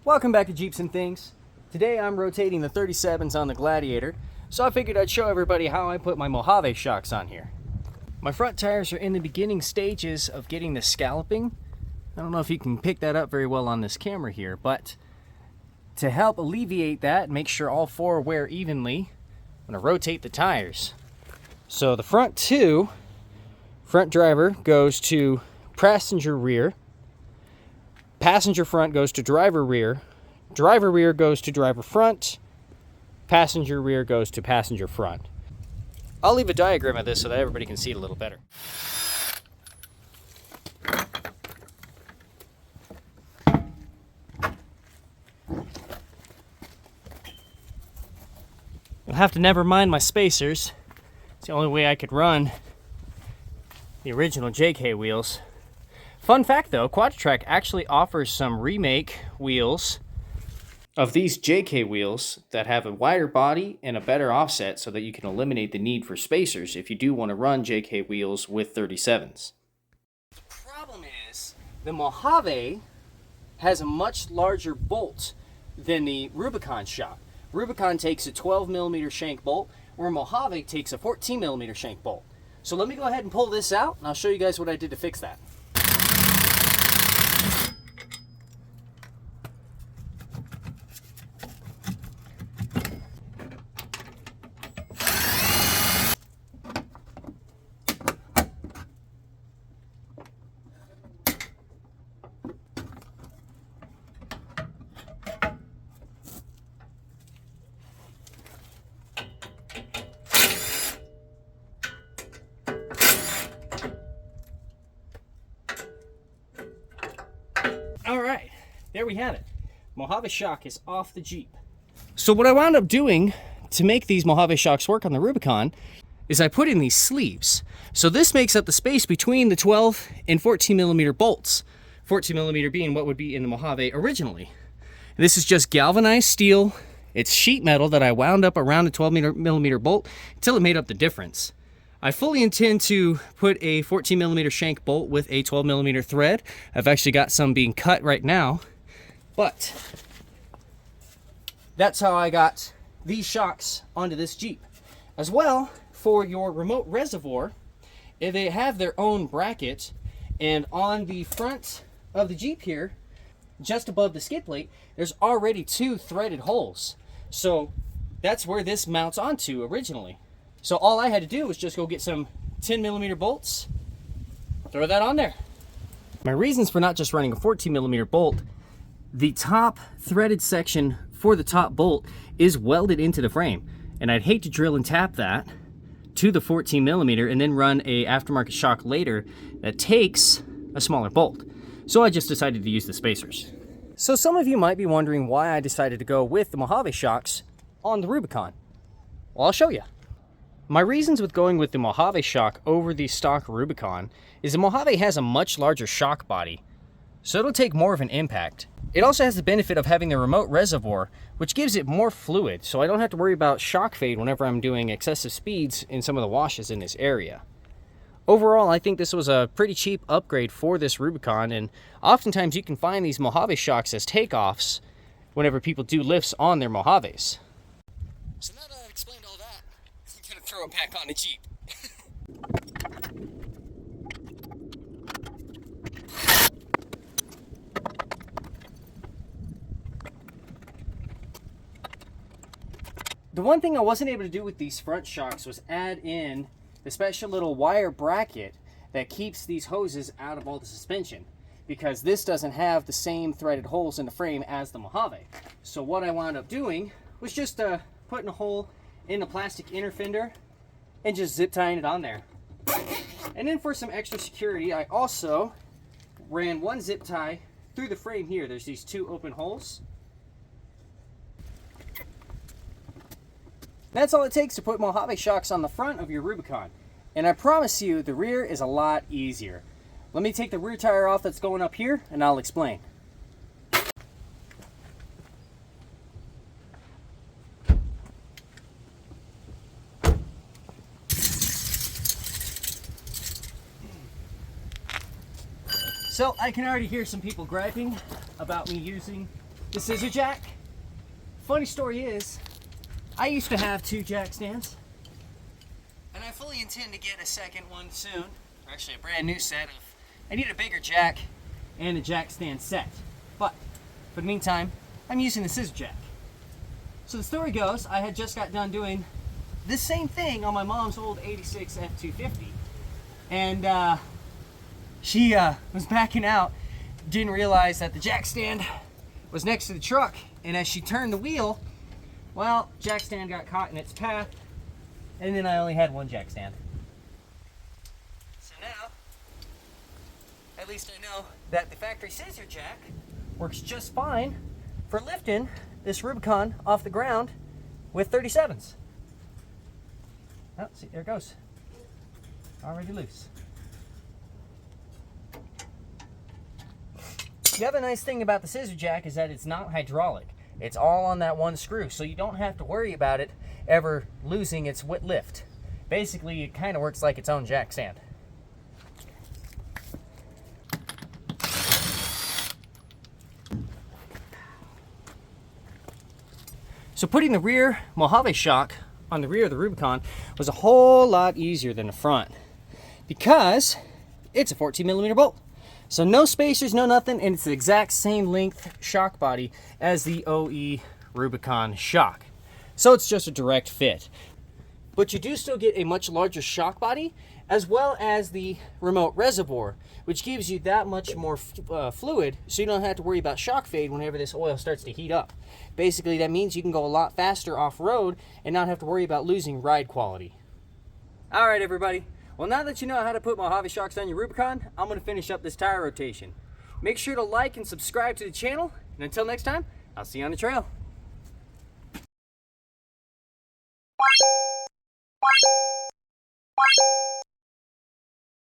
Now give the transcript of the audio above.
Welcome back to Jeeps and Things. Today I'm rotating the 37s on the Gladiator, so I figured I'd show everybody how I put my Mojave shocks on here. My front tires are in the beginning stages of getting the scalloping. I don't know if you can pick that up very well on this camera here, but to help alleviate that, make sure all four wear evenly, I'm going to rotate the tires. So the front driver goes to passenger rear, passenger front goes to driver rear goes to driver front, passenger rear goes to passenger front. I'll leave a diagram of this so that everybody can see it a little better. You'll have to never mind my spacers. It's the only way I could run the original JK wheels. Fun fact though, Quadtrac actually offers some remake wheels of these JK wheels that have a wider body and a better offset so that you can eliminate the need for spacers if you do want to run JK wheels with 37s. The problem is the Mojave has a much larger bolt than the Rubicon shock. Rubicon takes a 12mm shank bolt, where Mojave takes a 14mm shank bolt. So let me go ahead and pull this out and I'll show you guys what I did to fix that. Alright, there we have it. Mojave shock is off the Jeep. So what I wound up doing to make these Mojave shocks work on the Rubicon is I put in these sleeves. So this makes up the space between the 12 and 14mm bolts. 14mm being what would be in the Mojave originally. This is just galvanized steel. It's sheet metal that I wound up around a 12mm bolt until it made up the difference. I fully intend to put a 14mm shank bolt with a 12mm thread. I've actually got some being cut right now, but that's how I got these shocks onto this Jeep. As well, for your remote reservoir, they have their own bracket, and on the front of the Jeep here, just above the skid plate, there's already 2 threaded holes. So that's where this mounts onto originally. So all I had to do was just go get some 10mm bolts, throw that on there. My reasons for not just running a 14mm bolt, the top threaded section for the top bolt is welded into the frame. And I'd hate to drill and tap that to the 14mm and then run a aftermarket shock later that takes a smaller bolt. So I just decided to use the spacers. So some of you might be wondering why I decided to go with the Mojave shocks on the Rubicon. Well, I'll show you. My reasons with going with the Mojave shock over the stock Rubicon is the Mojave has a much larger shock body, so it'll take more of an impact. It also has the benefit of having the remote reservoir, which gives it more fluid, so I don't have to worry about shock fade whenever I'm doing excessive speeds in some of the washes in this area. Overall, I think this was a pretty cheap upgrade for this Rubicon, and oftentimes you can find these Mojave shocks as takeoffs whenever people do lifts on their Mojaves. So now that I've explained all that, I'm going to throw it back on the Jeep. The one thing I wasn't able to do with these front shocks was add in the special little wire bracket that keeps these hoses out of all the suspension, because this doesn't have the same threaded holes in the frame as the Mojave. So what I wound up doing was just putting a hole in the plastic inner fender and just zip tying it on there. And then for some extra security, I also ran one zip tie through the frame here. There's these 2 open holes. That's all it takes to put Mojave shocks on the front of your Rubicon. And I promise you, the rear is a lot easier. Let me take the rear tire off that's going up here, and I'll explain. So I can already hear some people griping about me using the scissor jack. Funny story is, I used to have 2 jack stands, and I fully intend to get a second one soon, or actually a brand new set of, I need a bigger jack and a jack stand set. But for the meantime, I'm using the scissor jack. So the story goes, I had just got done doing this same thing on my mom's old 86 F250, and she was backing out, didn't realize that the jack stand was next to the truck, and as she turned the wheel, well, jack stand got caught in its path, and then I only had 1 jack stand. So now, at least I know that the factory scissor jack works just fine for lifting this Rubicon off the ground with 37s. Oh, see, there it goes. Already loose. The other nice thing about the scissor jack is that it's not hydraulic. It's all on that one screw, so you don't have to worry about it ever losing its lift. Basically, it kind of works like its own jack stand. So putting the rear Mojave shock on the rear of the Rubicon was a whole lot easier than the front because it's a 14mm bolt. So no spacers, no nothing, and it's the exact same length shock body as the OE Rubicon shock. So it's just a direct fit. But you do still get a much larger shock body as well as the remote reservoir, which gives you that much more fluid, so you don't have to worry about shock fade whenever this oil starts to heat up. Basically, that means you can go a lot faster off-road and not have to worry about losing ride quality. All right, everybody. Well, now that you know how to put Mojave shocks on your Rubicon, I'm going to finish up this tire rotation. Make sure to like and subscribe to the channel, and until next time, I'll see you on the trail.